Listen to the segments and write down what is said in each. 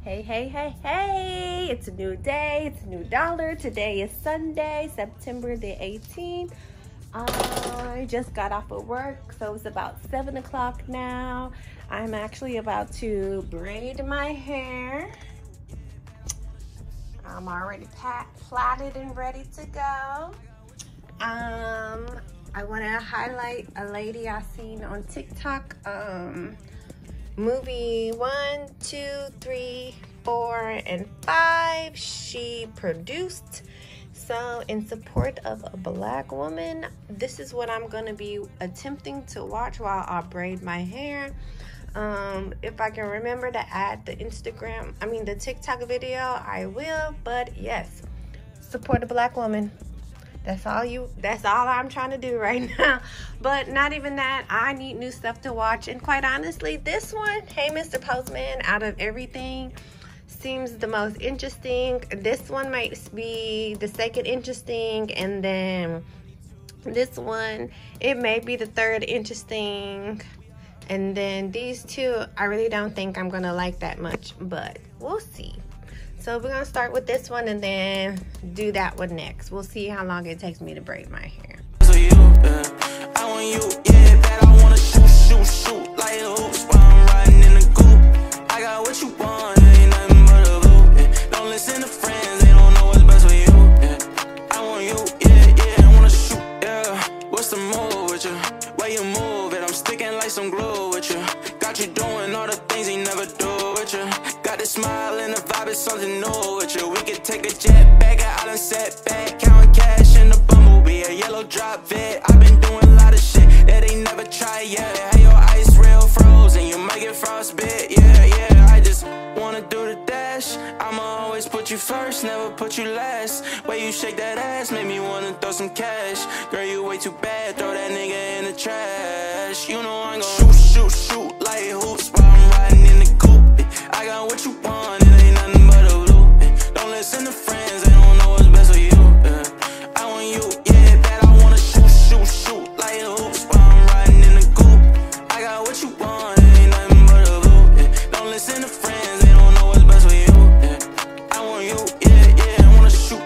Hey, hey, hey, hey, it's a new day, it's a new dollar. Today is Sunday, September the 18th. I just got off of work, so it's about 7 o'clock now. I'm actually about to braid my hair. I'm already plaited and ready to go. I want to highlight a lady I seen on TikTok. Movie 1, 2, 3, 4, and 5 she produced. So in support of a Black woman, this is what I'm gonna be attempting to watch while I braid my hair. If I can remember to add the the TikTok video, I will. But yes, support a Black woman. That's all I'm trying to do right now. But not even that, I need new stuff to watch. And quite honestly, this one, Hey Mr. Postman, out of everything, seems the most interesting. This one might be the second interesting, and then this one, it may be the third interesting. And then these two, I really don't think I'm gonna like that much, but we'll see. So we're gonna start with this one and then do that one next. We'll see how long it takes me to braid my hair. So you, I want you, yeah, that I wanna shoot like hoops while I'm riding in the coupe. I got what you want, ain't nothing but a loop. Yeah. Don't listen to friends, they don't know what's best for you. Yeah. I want you, yeah, I wanna shoot, yeah. What's the move with you? Where you move it? I'm sticking like some glue with you. Got you doing all the things he never do with you. Got this smile and the vibe is something new with you. We could take a jet back out and set back, counting cash in the bumblebee, a yellow drop vid. I've been doing a lot of shit that they never tried yet. Hey, your ice real frozen, you might get frostbit. Yeah, I just wanna do the dash. I'ma always put you first, never put you last. Way you shake that ass made me wanna throw some cash. Girl, you way too bad, throw that nigga in the trash. You know I'm gon' shoot like hoops while I'm riding in the coupe. I got what you want, it ain't nothing but a loop. Don't listen to friends, they don't know what's best for you. I want you, yeah, that I wanna shoot like hoops while I'm riding in the coupe. I got what you want, it ain't nothing but a loop. Don't listen to friends, they don't know what's best for you. I want you, yeah, I wanna shoot.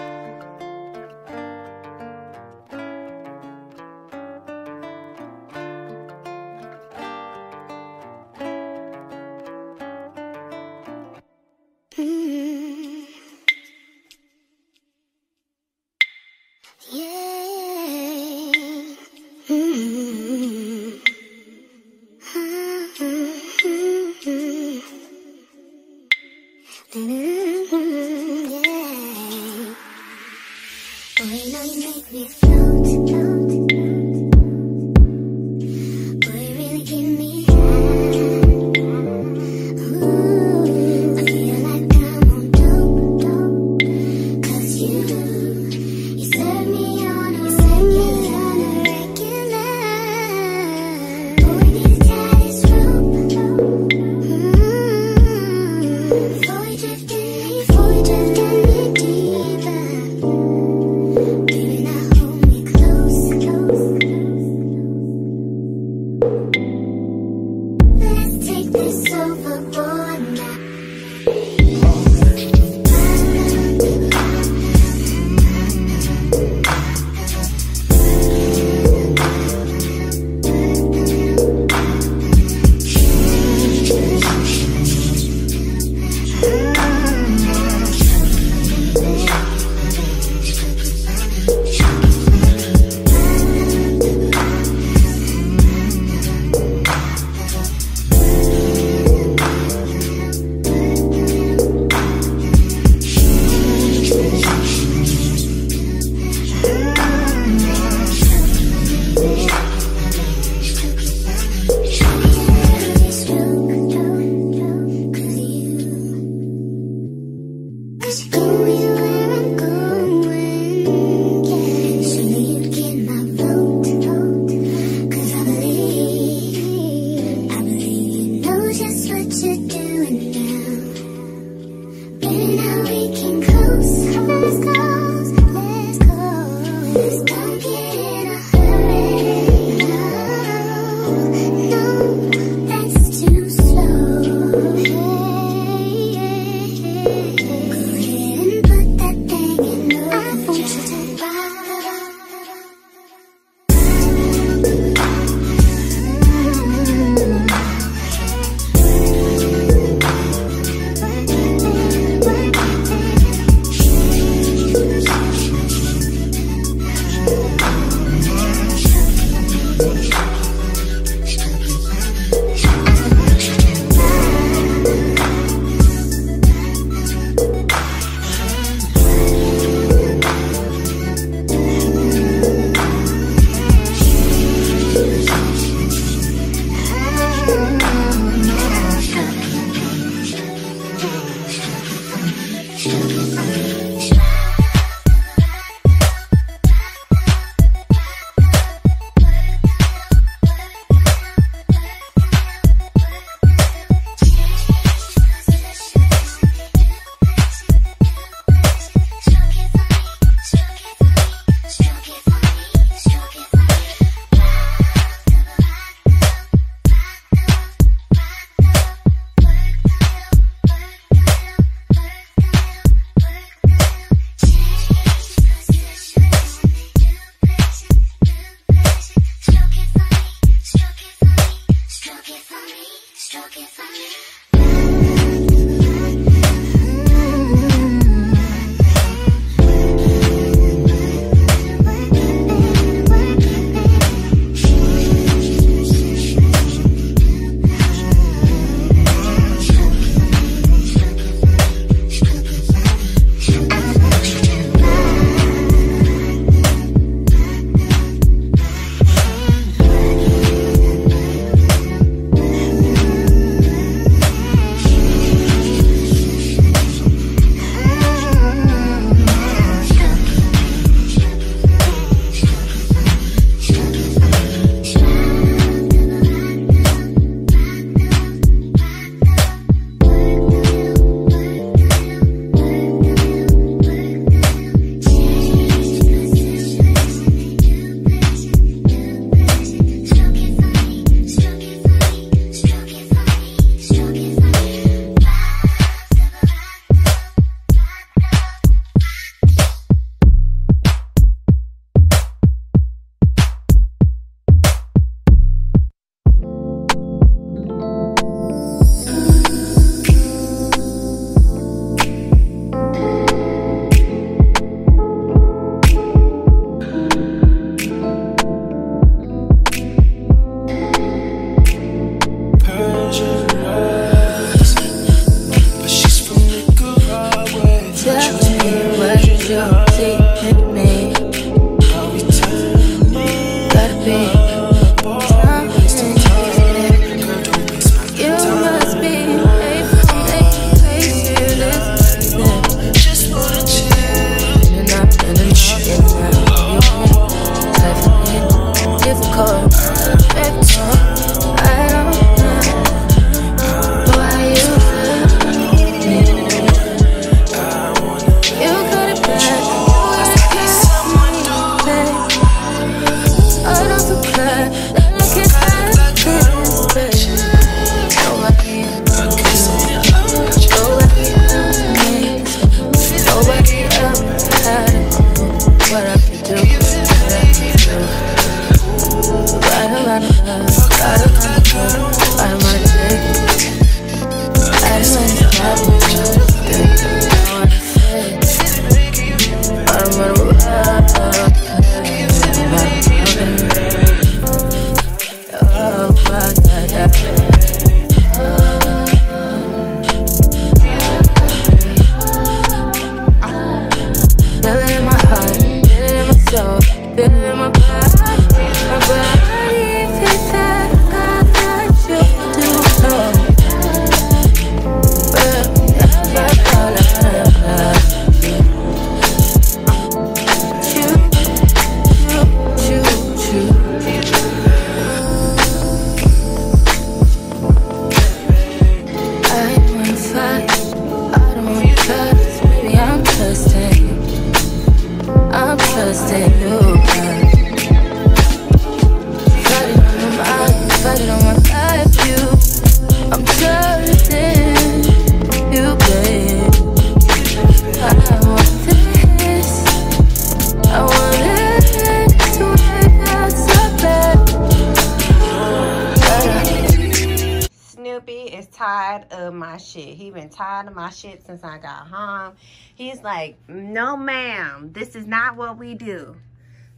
Tired of my shit. He been tired of my shit since I got home. He's like, no ma'am, this is not what we do.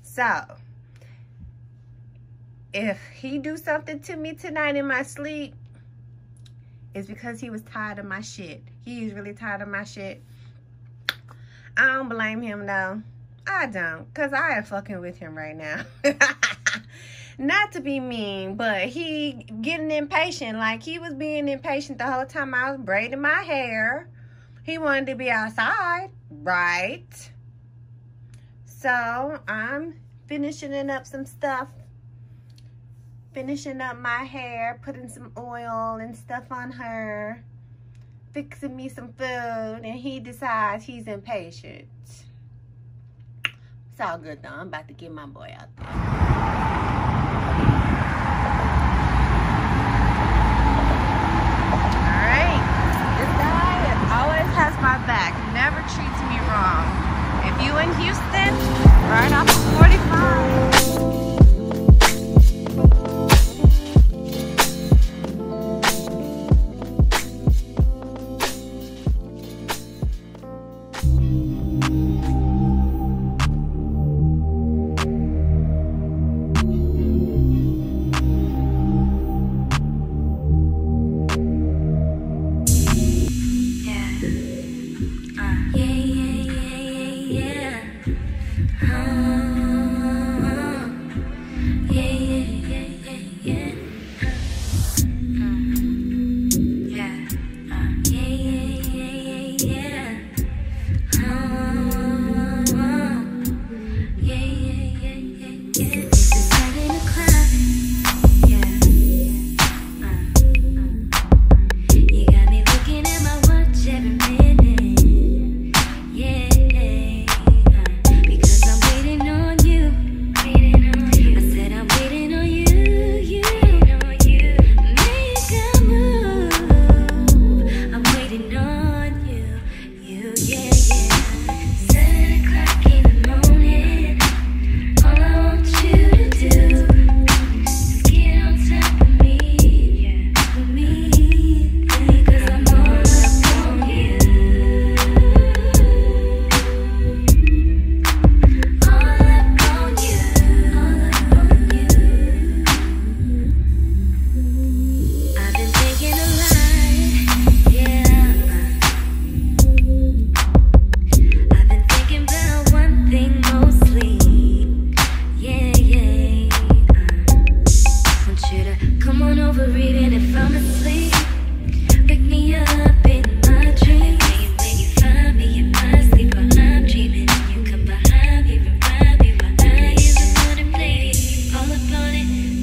So if he do something to me tonight in my sleep, it's because he was tired of my shit. He's really tired of my shit. I don't blame him though. I don't, because I am fucking with him right now. Not to be mean, but he getting impatient. Like, he was being impatient the whole time I was braiding my hair. He wanted to be outside, right? So, I'm finishing up some stuff. Finishing up my hair, putting some oil and stuff on her. Fixing me some food, and he decides he's impatient. It's all good, though. I'm about to get my boy out there. Has my back, never treats me wrong. If you in Houston, right off of 45.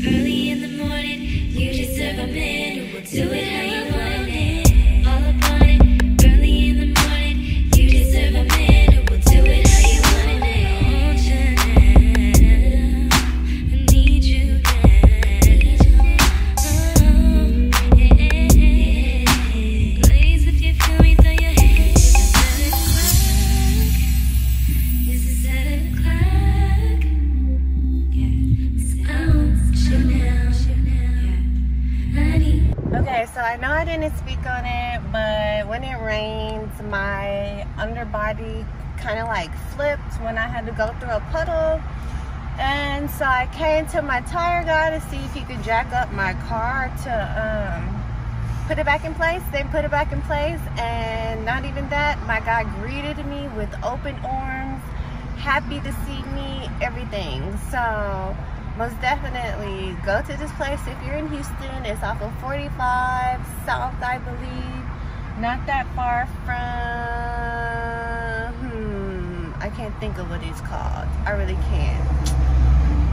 Early in the morning. Do it how you want it. All upon it. Early in the morning. You deserve a man who will do it how you want it. I want you now. I need you now. Ladies, if you feel me, throw your hands. This is 7 o'clock. Yeah. I want you now. Okay, so I know I didn't speak on it, but when it rains, my underbody kind of like flipped when I had to go through a puddle. And so I came to my tire guy to see if he could jack up my car to put it back in place. They put it back in place, and not even that, my guy greeted me with open arms, happy to see me, everything. So most definitely go to this place if you're in Houston. It's off of 45 South, I believe. Not that far from, I can't think of what it's called. I really can't.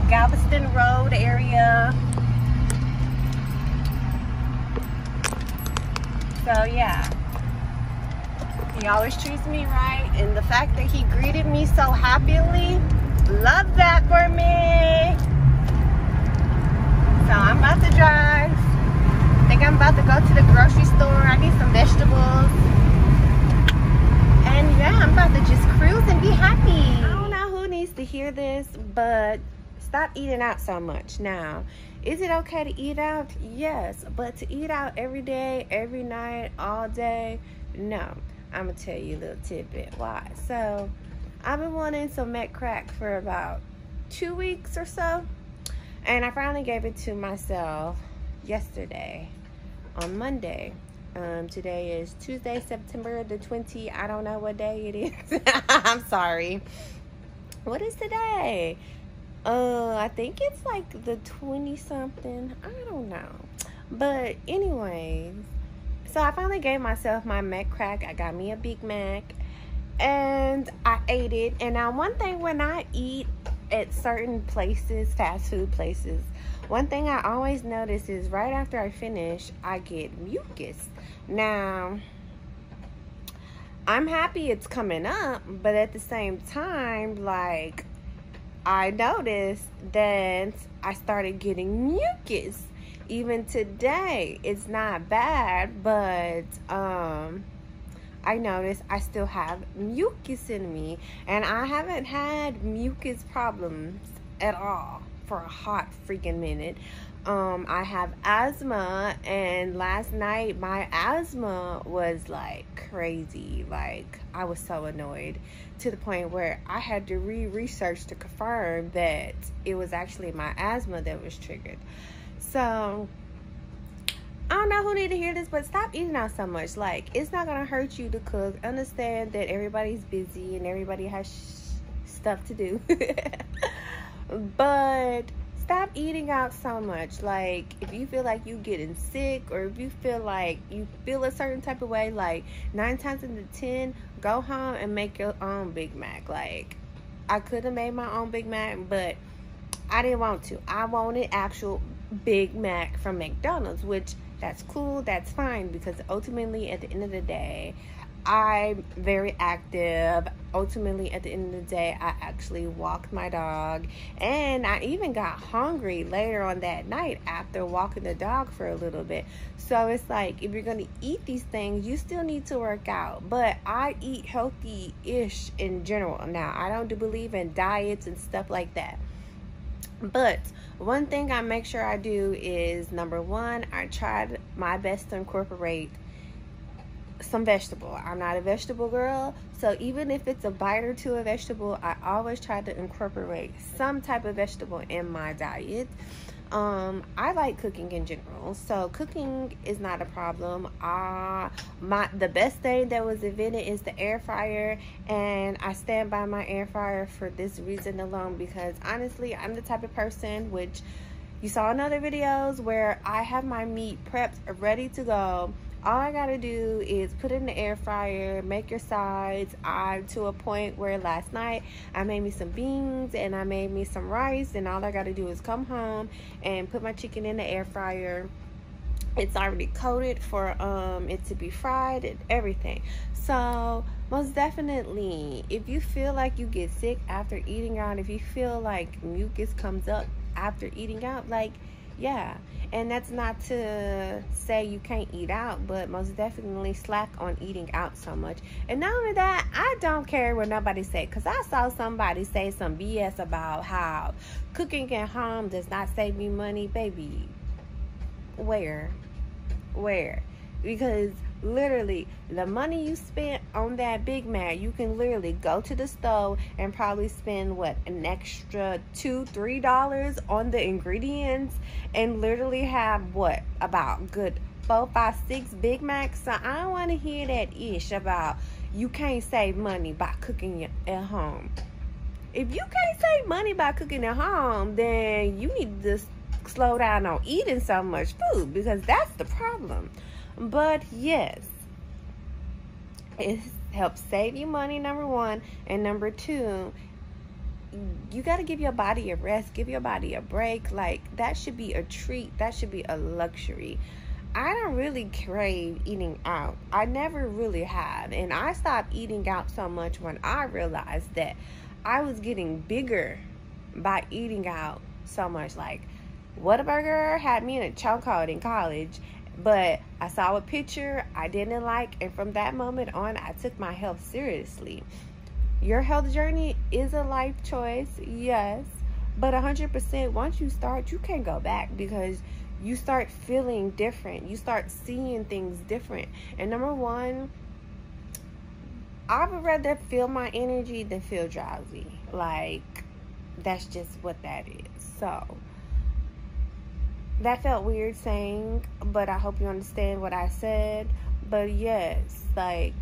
Galveston Road area. So yeah, he always treats me right, and the fact that he greeted me so happily, love that for me. So I'm about to drive. I think I'm about to go to the grocery store. I need some vegetables. And yeah, I'm about to just cruise and be happy. I don't know who needs to hear this, but stop eating out so much. Now, is it okay to eat out? Yes, but to eat out every day, every night, all day, no. I'm gonna tell you a little tidbit why. So I've been wanting some Met crack for about 2 weeks or so. And I finally gave it to myself yesterday on Monday. Today is Tuesday, September the 20th. I don't know what day it is. I'm sorry. What is today? I think it's like the 20-something. I don't know. But anyways, so I finally gave myself my Mac crack. I got me a Big Mac. And I ate it. And now one thing when I eat at certain places, fast food places, one thing I always notice is right after I finish, I get mucus. Now, I'm happy it's coming up, but at the same time, like, I noticed that I started getting mucus. Even today, it's not bad, but I noticed I still have mucus in me, and I haven't had mucus problems at all for a hot freaking minute. I have asthma, and last night my asthma was like crazy. Like, I was so annoyed to the point where I had to research to confirm that it was actually my asthma that was triggered. So I don't know who need to hear this, but stop eating out so much. Like, it's not gonna hurt you to cook. Understand that everybody's busy and everybody has stuff to do. But stop eating out so much. Like, if you feel like you getting sick, or if you feel like you feel a certain type of way, like 9 times out of 10, go home and make your own Big Mac. Like, I could have made my own Big Mac, but I didn't want to. I wanted actual Big Mac from McDonald's, which that's cool, that's fine, because ultimately at the end of the day, I'm very active. Ultimately at the end of the day, I actually walked my dog, and I even got hungry later on that night after walking the dog for a little bit. So it's like, if you're gonna eat these things, you still need to work out. But I eat healthy-ish in general. Now, I don't believe in diets and stuff like that, but one thing I make sure I do is, number one, I tried my best to incorporate some vegetable. I'm not a vegetable girl, so even if it's a bite or two of vegetable, I always try to incorporate some type of vegetable in my diet. I like cooking in general, so cooking is not a problem. The best thing that was invented is the air fryer, and I stand by my air fryer for this reason alone, because honestly, I'm the type of person, which you saw in other videos, where I have my meat prepped, ready to go. All I gotta do is put it in the air fryer, make your sides. I'm to a point where last night I made me some beans and I made me some rice, and all I gotta do is come home and put my chicken in the air fryer, It's already coated for it to be fried and everything. So most definitely, if you feel like you get sick after eating out, if you feel like mucus comes up after eating out, like, yeah. And that's not to say you can't eat out, but most definitely slack on eating out so much. And not only that, I don't care what nobody say, because I saw somebody say some BS about how cooking at home does not save me money. Baby, where? Because literally the money you spent on that Big Mac, you can literally go to the store and probably spend an extra $2-3 on the ingredients and literally have about good 4, 5, 6 Big Macs. So I don't want to hear that ish about you can't save money by cooking at home. If you can't save money by cooking at home, then you need to slow down on eating so much food, because that's the problem. But yes, it helps save you money, number one. And number two, you got to give your body a rest, give your body a break. Like, that should be a treat, that should be a luxury. I don't really crave eating out. I never really have. And I stopped eating out so much when I realized that I was getting bigger by eating out so much. Like, Whataburger had me in a chokehold in college, but I saw a picture I didn't like, and from that moment on, I took my health seriously. Your health journey is a life choice, yes, but 100%, once you start, you can't go back, because you start feeling different. You start seeing things different. And number one, I would rather feel my energy than feel drowsy. Like, that's just what that is. So that felt weird saying, but I hope you understand what I said. But yes, like,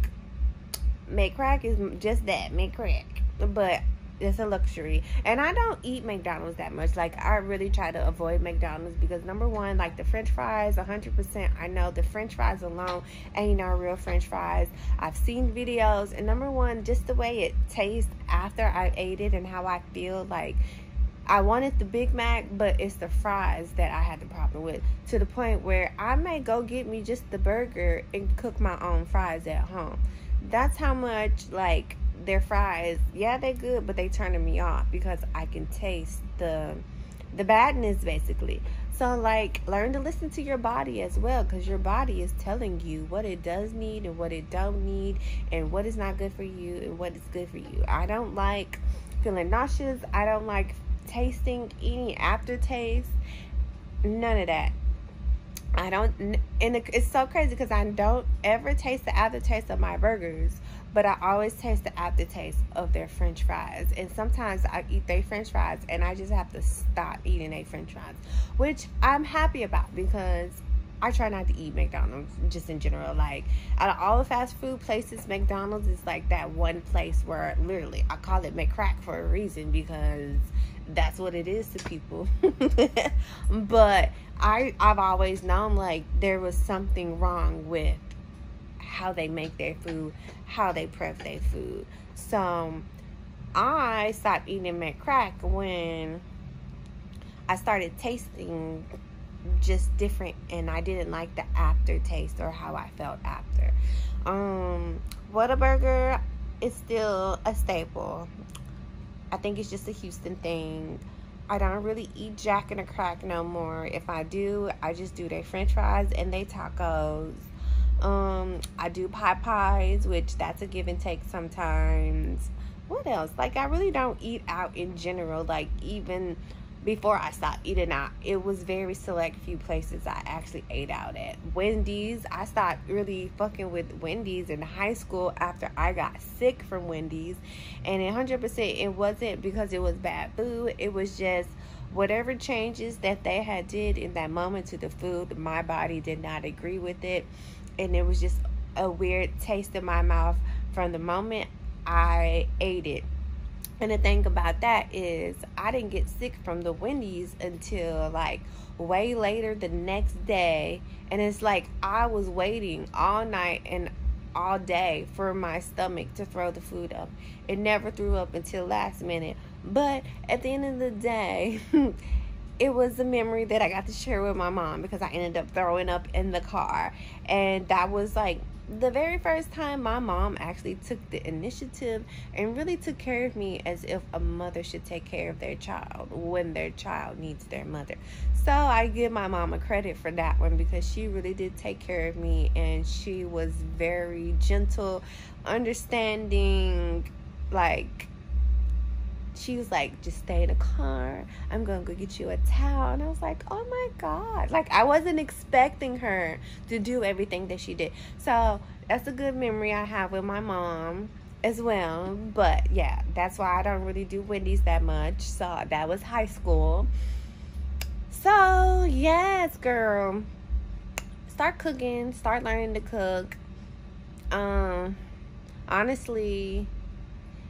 make crack is just that, make crack. But it's a luxury. And I don't eat McDonald's that much. Like, I really try to avoid McDonald's because, number one, like, the french fries, 100%, I know the french fries alone ain't no real french fries. I've seen videos, and number one, just the way it tastes after I ate it and how I feel, like, I wanted the Big Mac, but it's the fries that I had the problem with, to the point where I may go get me just the burger and cook my own fries at home. That's how much, like, their fries, yeah, they're good, but they turning me off because I can taste the badness, basically. So, like, learn to listen to your body as well, because your body is telling you what it does need and what it don't need, and what is not good for you and what is good for you. I don't like feeling nauseous. I don't like tasting any aftertaste, none of that. I don't, and it's so crazy because I don't ever taste the aftertaste of my burgers, but I always taste the aftertaste of their french fries. And sometimes I eat their french fries and I just have to stop eating their french fries, which I'm happy about, because I try not to eat McDonald's just in general. Like, out of all the fast food places, McDonald's is like that one place where literally I call it McCrack for a reason, because that's what it is to people. But I've always known, like, there was something wrong with how they make their food, how they prep their food. So I stopped eating McCrack when I started tasting just different, and I didn't like the aftertaste or how I felt after. Whataburger is still a staple. I think it's just a Houston thing. I don't really eat Jack and the Crack no more. If I do, I just do their french fries and they tacos. I do pies, which that's a give and take sometimes. What else? Like, I really don't eat out in general. Like, even before I stopped eating out, it was very select few places I actually ate out at. Wendy's, I stopped really fucking with Wendy's in high school after I got sick from Wendy's. And 100%, it wasn't because it was bad food. It was just whatever changes that they had did in that moment to the food, my body did not agree with it. And it was just a weird taste in my mouth from the moment I ate it. And the thing about that is, I didn't get sick from the Wendy's until, like, way later the next day. And it's like I was waiting all night and all day for my stomach to throw the food up. It never threw up until last minute. But at the end of the day, it was a memory that I got to share with my mom because I ended up throwing up in the car. And that was like the very first time my mom actually took the initiative and really took care of me as if a mother should take care of their child when their child needs their mother. So I give my mom a credit for that one because she really did take care of me, and she was very gentle, understanding. Like, she was like, just stay in the car, I'm gonna go get you a towel. And I was like, oh my God, like I wasn't expecting her to do everything that she did. So that's a good memory I have with my mom as well. But yeah, that's why I don't really do Wendy's that much. So that was high school. So yes, girl, start cooking, start learning to cook. Honestly,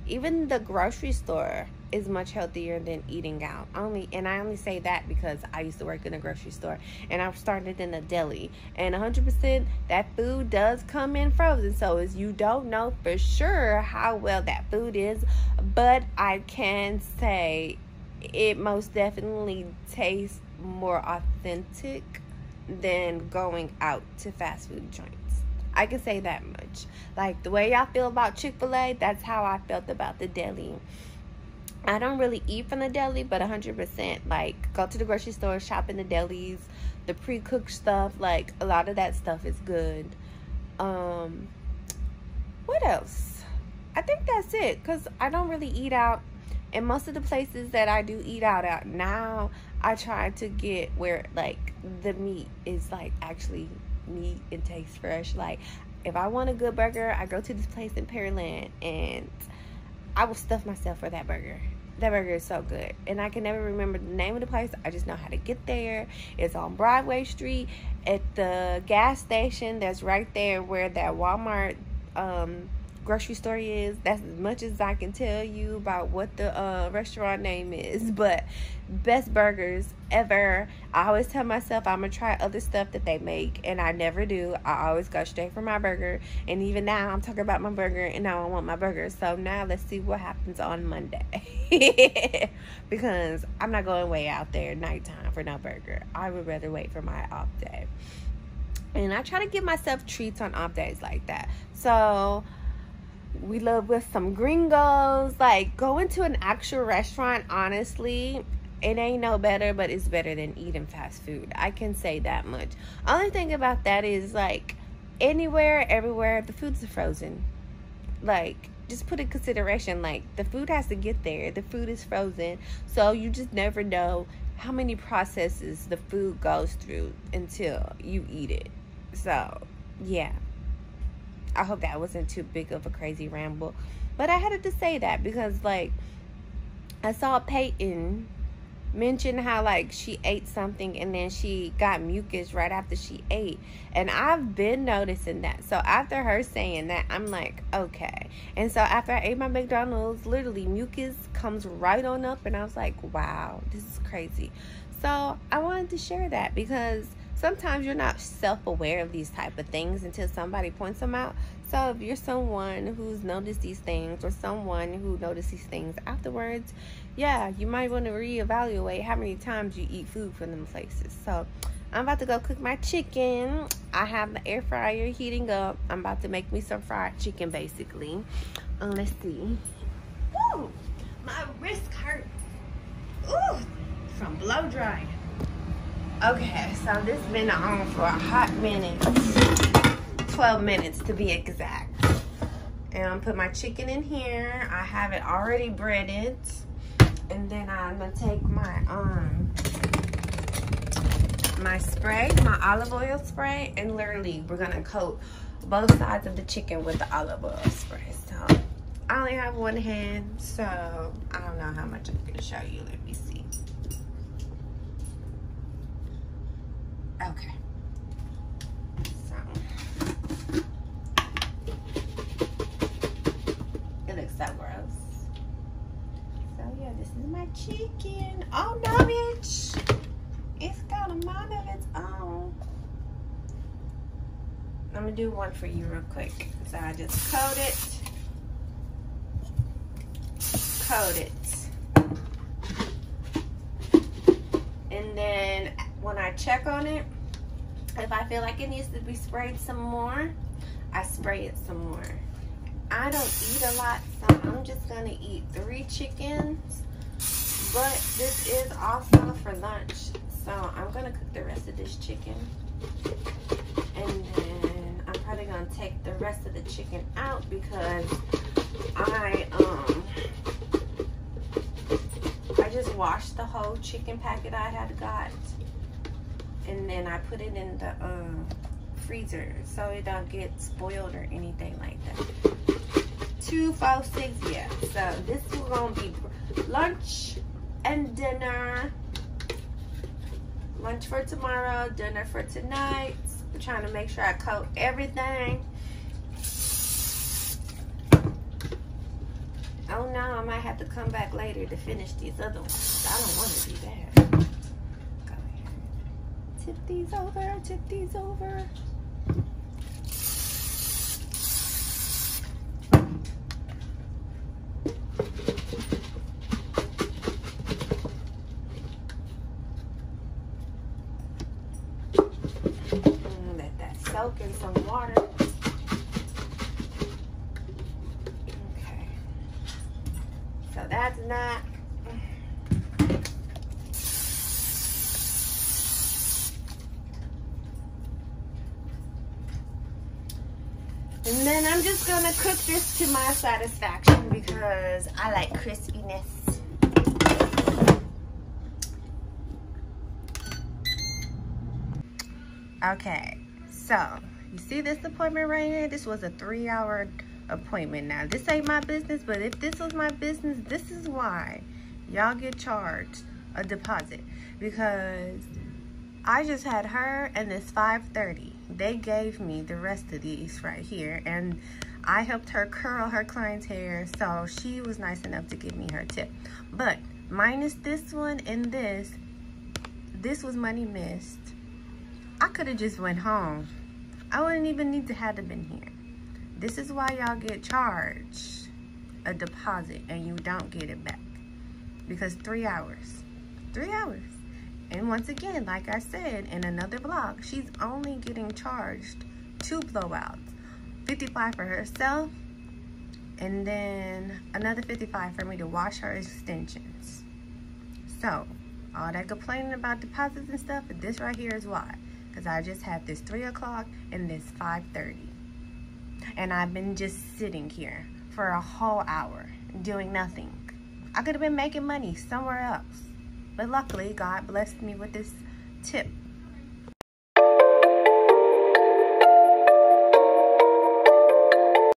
even the grocery store is much healthier than eating out. I only say that because I used to work in a grocery store, and I've started in a deli, and 100% that food does come in frozen. So as you don't know for sure how well that food is, but I can say it most definitely tastes more authentic than going out to fast food joints. I can say that much. Like, the way y'all feel about Chick-fil-A, that's how I felt about the deli. I don't really eat from the deli, but 100%, like, go to the grocery store, shop in the delis, the pre-cooked stuff, like, a lot of that stuff is good. What else? I think that's it, because I don't really eat out. And most of the places that I do eat out at now, I try to get where, like, the meat is, like, actually meat and tastes fresh. Like, if I want a good burger, I go to this place in Pearland, and I will stuff myself for that burger. That burger is so good. And I can never remember the name of the place. I just know how to get there. It's on Broadway Street at the gas station that's right there where that Walmart grocery store is. That's as much as I can tell you about what the restaurant name is. But best burgers ever. I always tell myself I'm gonna try other stuff that they make, and I never do. I always go straight for my burger. And even now I'm talking about my burger, and now I want my burger. So now let's see what happens on Monday. Because I'm not going way out there nighttime for no burger. I would rather wait for my off day. And I try to give myself treats on off days like that. So we love with some gringos. Like, going to an actual restaurant, honestly, it ain't no better, but it's better than eating fast food. I can say that much. Only thing about that is, like, anywhere, everywhere, the food's frozen. Like, just put in consideration, like, the food has to get there. The food is frozen. So you just never know how many processes the food goes through until you eat it. So, yeah. I hope that wasn't too big of a crazy ramble. But I had to say that because, like, I saw Peyton mention how, like, she ate something and then she got mucus right after she ate. And I've been noticing that. So after her saying that, I'm like, okay. And so after I ate my McDonald's, literally mucus comes right on up. And I was like, wow, this is crazy. So I wanted to share that because sometimes you're not self-aware of these type of things until somebody points them out. So if you're someone who's noticed these things, or someone who noticed these things afterwards, yeah, you might want to reevaluate how many times you eat food from them places. So I'm about to go cook my chicken. I have the air fryer heating up. I'm about to make me some fried chicken, basically. Let's see. Woo! My wrist hurt. Ooh! From blow drying. Okay, so this has been on for a hot minute. 12 minutes to be exact. And I'm put my chicken in here. I have it already breaded. And then I'm gonna take my my spray, my olive oil spray, and literally we're gonna coat both sides of the chicken with the olive oil spray. So I only have one hand, so I don't know how much I'm gonna show you. Let me see. Okay. So it looks so gross. So yeah, this is my chicken. Oh no, bitch. It's got a mind of its own. I'm gonna do one for you real quick. So I just coat it. And check on it. If I feel like it needs to be sprayed some more, I spray it some more. I don't eat a lot, so I'm just gonna eat 3 chickens. But this is also for lunch, so I'm gonna cook the rest of this chicken. And then I'm probably gonna take the rest of the chicken out because I just washed the whole chicken packet I had got, and then I put it in the freezer so it don't get spoiled or anything like that. 2, 4, 6, yeah. So this is gonna be lunch and dinner. Lunch for tomorrow, dinner for tonight. I'm trying to make sure I coat everything. Oh no, I might have to come back later to finish these other ones. I don't want to do that. Go ahead. Tip these over, tip these over. Let that soak in some water. That's not. And then I'm just gonna cook this to my satisfaction because I like crispiness. Okay, so you see this appointment right here? This was a 3-hour appointment. Now this ain't my business, but if this was my business, this is why y'all get charged a deposit, because I just had her and it's 5:30. They gave me the rest of these right here, and I helped her curl her client's hair, so she was nice enough to give me her tip. But minus this one and this was money missed. I could have just went home. I wouldn't even need to have been here. This is why y'all get charged a deposit and you don't get it back. Because 3 hours. 3 hours. And once again, like I said in another vlog, she's only getting charged 2 blowouts. 55 for herself, and then another 55 for me to wash her extensions. So, all that complaining about deposits and stuff, this right here is why. Because I just had this 3 o'clock and this 5:30. And I've been just sitting here for a whole hour doing nothing. I could have been making money somewhere else. But luckily, God blessed me with this tip